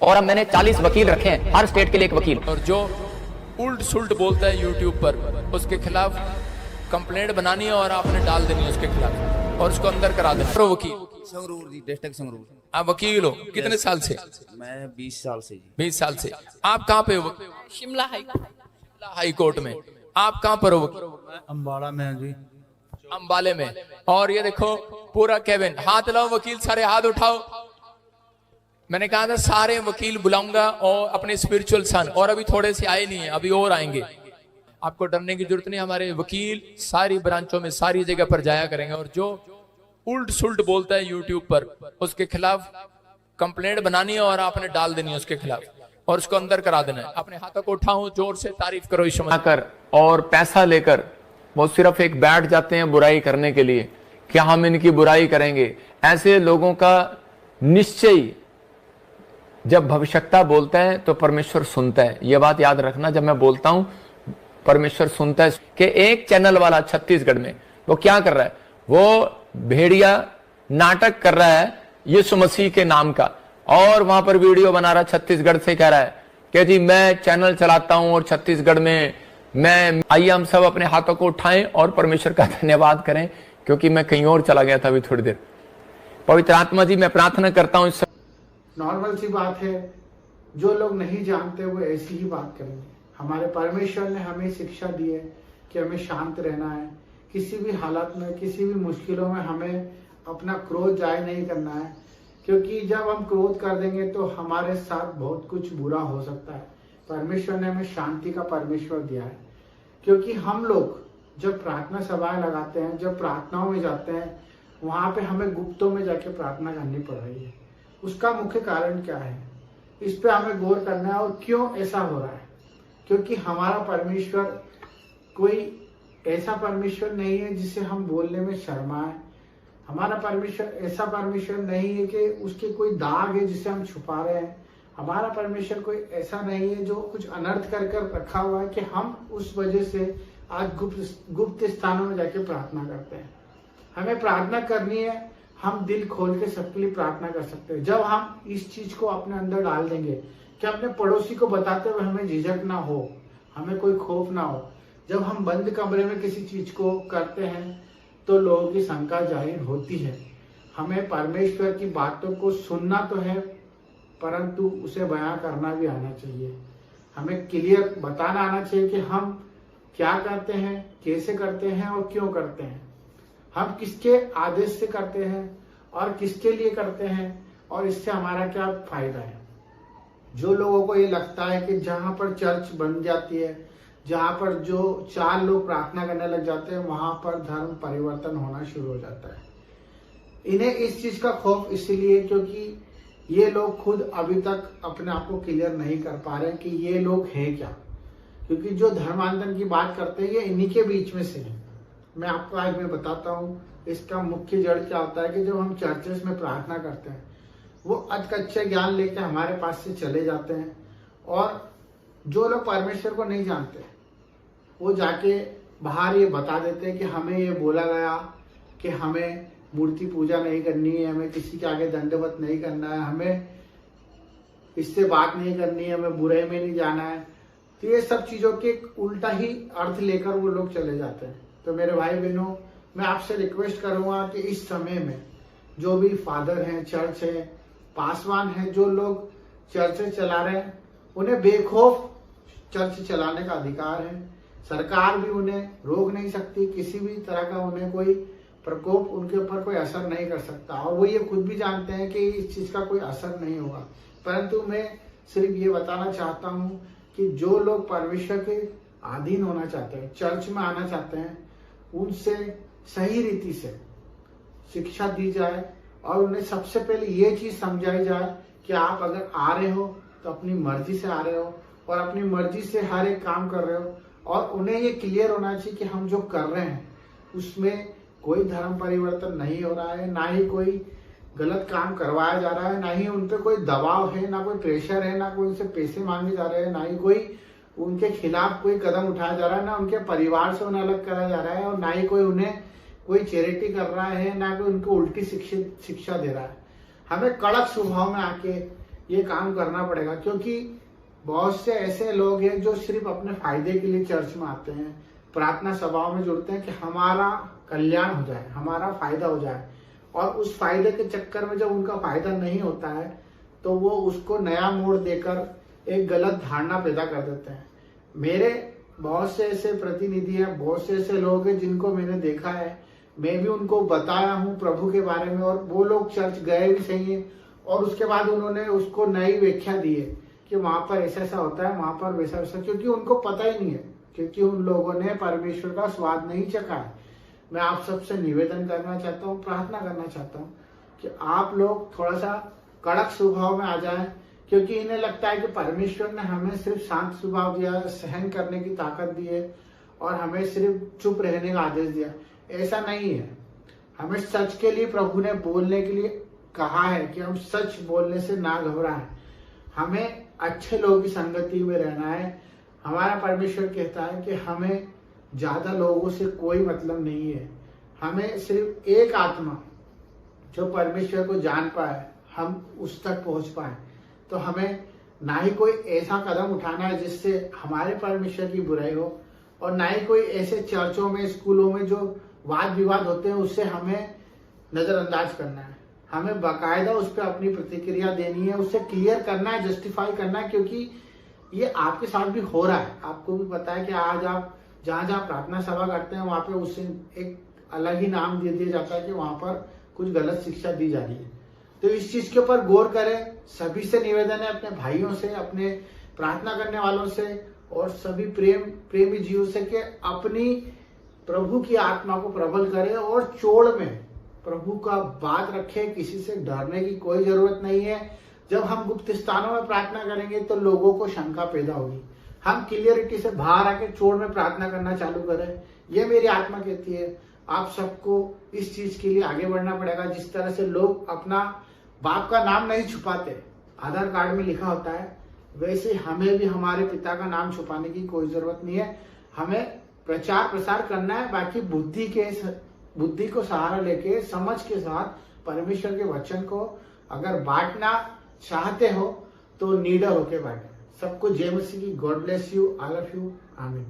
और अब मैंने 40 वकील रखे हैं, हर स्टेट के लिए एक वकील। और जो उल्ट सुल्ट बोलता है यूट्यूब पर, उसके खिलाफ कंप्लेंट बनानी है और आपने डाल देनी है उसके खिलाफ और उसको अंदर करा देना। तो वकील संगरूर जी, डिस्ट्रिक्ट संगरूर। आप वकील हो कितने साल से? मैं 20 साल से जी। 20 साल से। आप कहाँ पे हो? शिमला हाई कोर्ट में। आप कहाँ पर हो? अम्बाड़ा में जी। अंबाले में। और ये देखो पूरा केबिन। हाथ लाओ वकील, सारे हाथ उठाओ। मैंने कहा था सारे वकील बुलाऊंगा और अपने स्पिरिचुअल सन, और अभी थोड़े से आए नहीं है, अभी और आएंगे। आपको डरने की जरूरत नहीं, हमारे वकील सारी ब्रांचों में सारी जगह पर जाया करेंगे। और जो उल्ट सुल्ट बोलता है यूट्यूब पर, उसके खिलाफ कंप्लेंट बनानी है और आपने डाल देनी है उसके खिलाफ और उसको अंदर करा देना है। अपने हाथों को उठाओ, जोर से तारीफ करो। इस कर और पैसा लेकर वो सिर्फ एक बैठ जाते हैं बुराई करने के लिए, क्या हम इनकी बुराई करेंगे। ऐसे लोगों का निश्चय जब भविष्यता बोलता है तो परमेश्वर सुनता है। यह बात याद रखना, जब मैं बोलता हूं परमेश्वर सुनता है। कि एक चैनल वाला छत्तीसगढ़ में वो क्या कर रहा है, वो भेड़िया नाटक कर रहा है यीशु मसीह के नाम का, और वहां पर वीडियो बना रहा है, छत्तीसगढ़ से कह रहा है कि जी मैं चैनल चलाता हूं और छत्तीसगढ़ में मैं। आइए हम सब अपने हाथों को उठाएं और परमेश्वर का धन्यवाद करें, क्योंकि मैं कहीं और चला गया था अभी थोड़ी देर। पवित्र आत्मा जी, मैं प्रार्थना करता हूं। नॉर्मल सी बात है, जो लोग नहीं जानते वो ऐसी ही बात करेंगे। हमारे परमेश्वर ने हमें शिक्षा दी है कि हमें शांत रहना है, किसी भी हालत में, किसी भी मुश्किलों में हमें अपना क्रोध जाहिर नहीं करना है, क्योंकि जब हम क्रोध कर देंगे तो हमारे साथ बहुत कुछ बुरा हो सकता है। परमेश्वर ने हमें शांति का परमेश्वर दिया है, क्योंकि हम लोग जब प्रार्थना सभाएं लगाते हैं, जब प्रार्थनाओं में जाते हैं, वहां पे हमें गुप्तों में जाके प्रार्थना करनी पड़ रही है। उसका मुख्य कारण क्या है, इस पे हमें गौर करना है। और क्यों ऐसा हो रहा है, क्योंकि हमारा परमेश्वर कोई ऐसा परमेश्वर नहीं है जिसे हम बोलने में शर्माएं। हमारा परमेश्वर ऐसा परमेश्वर नहीं है कि उसके कोई दाग है जिसे हम छुपा रहे हैं। हमारा परमेश्वर कोई ऐसा नहीं है जो कुछ अनर्थ कर रखा हुआ है कि हम उस वजह से आज गुप्त स्थानों में जाके प्रार्थना करते हैं। हमें प्रार्थना करनी है, हम दिल खोल के सबके लिए प्रार्थना कर सकते हैं। जब हम इस चीज को अपने अंदर डाल देंगे कि अपने पड़ोसी को बताते हुए हमें झिझक ना हो, हमें कोई खौफ ना हो। जब हम बंद कमरे में किसी चीज को करते हैं तो लोगों की शंका जाहिर होती है। हमें परमेश्वर की बातों को सुनना तो है, परंतु उसे बयां करना भी आना चाहिए। हमें क्लियर बताना आना चाहिए कि हम क्या करते हैं, कैसे करते हैं और क्यों करते हैं। हम किसके आदेश से करते हैं और किसके लिए करते हैं, और इससे हमारा क्या फायदा है। जो लोगों को ये लगता है कि जहां पर चर्च बन जाती है, जहां पर जो 4 लोग प्रार्थना करने लग जाते हैं, वहां पर धर्म परिवर्तन होना शुरू हो जाता है। इन्हें इस चीज का खौफ इसलिए क्योंकि ये लोग खुद अभी तक अपने आप को क्लियर नहीं कर पा रहे कि ये लोग हैं क्या। क्योंकि जो धर्मांतरण की बात करते हैं ये इन्हीं के बीच में से है। मैं आपको आज मैं बताता हूँ इसका मुख्य जड़ क्या होता है। कि जब हम चर्चेस में प्रार्थना करते हैं, वो अधकच्चे ज्ञान लेके हमारे पास से चले जाते हैं, और जो लोग परमेश्वर को नहीं जानते वो जाके बाहर ये बता देते हैं कि हमें ये बोला गया कि हमें मूर्ति पूजा नहीं करनी है, हमें किसी के आगे दंडवत नहीं करना है, हमें इससे बात नहीं करनी है, हमें बुराई में नहीं जाना है। तो ये सब चीजों के उल्टा ही अर्थ लेकर वो लोग चले जाते हैं। तो मेरे भाई बहनों, मैं आपसे रिक्वेस्ट करूंगा कि इस समय में जो भी फादर हैं, चर्च है, पासवान हैं, जो लोग चर्च चला रहे हैं, उन्हें बेखौफ चर्च चलाने का अधिकार है। सरकार भी उन्हें रोक नहीं सकती, किसी भी तरह का उन्हें कोई प्रकोप उनके ऊपर कोई असर नहीं कर सकता, और वो ये खुद भी जानते हैं कि इस चीज का कोई असर नहीं होगा। परंतु मैं सिर्फ ये बताना चाहता हूँ कि जो लोग परमेश्वर के अधीन होना चाहते हैं, चर्च में आना चाहते हैं, उनसे सही रीति से शिक्षा दी जाए, और उन्हें सबसे पहले ये चीज समझाई जाए कि आप अगर आ रहे हो तो अपनी मर्जी से आ रहे हो, और अपनी मर्जी से हर एक काम कर रहे हो, और उन्हें ये क्लियर होना चाहिए कि हम जो कर रहे हैं उसमें कोई धर्म परिवर्तन नहीं हो रहा है, ना ही कोई गलत काम करवाया जा रहा है, ना ही उन पर कोई दबाव है, ना कोई प्रेशर है, ना कोई उनसे पैसे मांगे जा रहे हैं, ना ही कोई उनके खिलाफ कोई कदम उठाया जा रहा है, ना उनके परिवार से उन्हें अलग करा जा रहा है, और ना ही कोई उन्हें कोई चैरिटी कर रहा है, ना कोई उनको उल्टी शिक्षा दे रहा है। हमें कड़क स्वभाव में आके ये काम करना पड़ेगा, क्योंकि बहुत से ऐसे लोग हैं जो सिर्फ अपने फायदे के लिए चर्च में आते हैं, प्रार्थना सभाओं में जुड़ते हैं कि हमारा कल्याण हो जाए, हमारा फायदा हो जाए, और उस फायदे के चक्कर में जब उनका फायदा नहीं होता है तो वो उसको नया मोड़ देकर एक गलत धारणा पैदा कर देते हैं। मेरे बहुत से ऐसे प्रतिनिधि हैं, बहुत से ऐसे लोग हैं जिनको मैंने देखा है, मैं भी उनको बताया हूँ प्रभु के बारे में, और वो लोग चर्च गए भी सही है और उसके बाद उन्होंने उसको नई व्याख्या दी है कि वहां पर ऐसा ऐसा होता है, वहां पर वैसा वैसा, क्योंकि उनको पता ही नहीं है, क्योंकि उन लोगों ने परमेश्वर का स्वाद नहीं चखा है। मैं आप सबसे निवेदन करना चाहता हूँ, प्रार्थना करना चाहता हूँ कि आप लोग थोड़ा सा कड़क स्वभाव में आ जाएं, क्योंकि इन्हें लगता है कि परमेश्वर ने हमें सिर्फ शांत स्वभाव दिया, सहन करने की ताकत दी है और हमें सिर्फ चुप रहने का आदेश दिया। ऐसा नहीं है। हमें सच के लिए प्रभु ने बोलने के लिए कहा है कि हम सच बोलने से ना घबराएं। हमें अच्छे लोगों की संगति में रहना है। हमारा परमेश्वर कहता है कि हमें ज्यादा लोगों से कोई मतलब नहीं है। हमें सिर्फ एक आत्मा जो परमेश्वर को जान पाए, हम उस तक पहुंच पाए। तो हमें ना ही कोई ऐसा कदम उठाना है जिससे हमारे परमेश्वर की बुराई हो, और ना ही कोई ऐसे चर्चों में, स्कूलों में जो वाद विवाद होते हैं उससे हमें नजरअंदाज करना है। हमें बाकायदा उस पर अपनी प्रतिक्रिया देनी है, उससे क्लियर करना है, जस्टिफाई करना है, क्योंकि ये आपके साथ भी हो रहा है। आपको भी पता है कि आज आप जहाँ जहाँ प्रार्थना सभा करते हैं वहां पे उससे एक अलग ही नाम दे दिया जाता है कि वहां पर कुछ गलत शिक्षा दी जा रही है। तो इस चीज के ऊपर गौर करें। सभी से निवेदन है, अपने भाइयों से, अपने प्रार्थना करने वालों से और सभी प्रेमी जीवों से, कि अपनी प्रभु की आत्मा को प्रबल करें और चोड़ में प्रभु का बात रखें। किसी से डरने की कोई जरूरत नहीं है। जब हम गुप्त स्थानों में प्रार्थना करेंगे तो लोगों को शंका पैदा होगी। हम क्लियरिटी से बाहर आके चोड़ में प्रार्थना करना चालू करें। ये मेरी आत्मा कहती है। आप सबको इस चीज के लिए आगे बढ़ना पड़ेगा। जिस तरह से लोग अपना बाप का नाम नहीं छुपाते, आधार कार्ड में लिखा होता है, वैसे हमें भी हमारे पिता का नाम छुपाने की कोई जरूरत नहीं है। हमें प्रचार प्रसार करना है। बाकी बुद्धि को सहारा लेके, समझ के साथ परमेश्वर के वचन को अगर बांटना चाहते हो तो निडर होके बांटे। सबको जय मसीह की। God bless you, I love you, आमीन।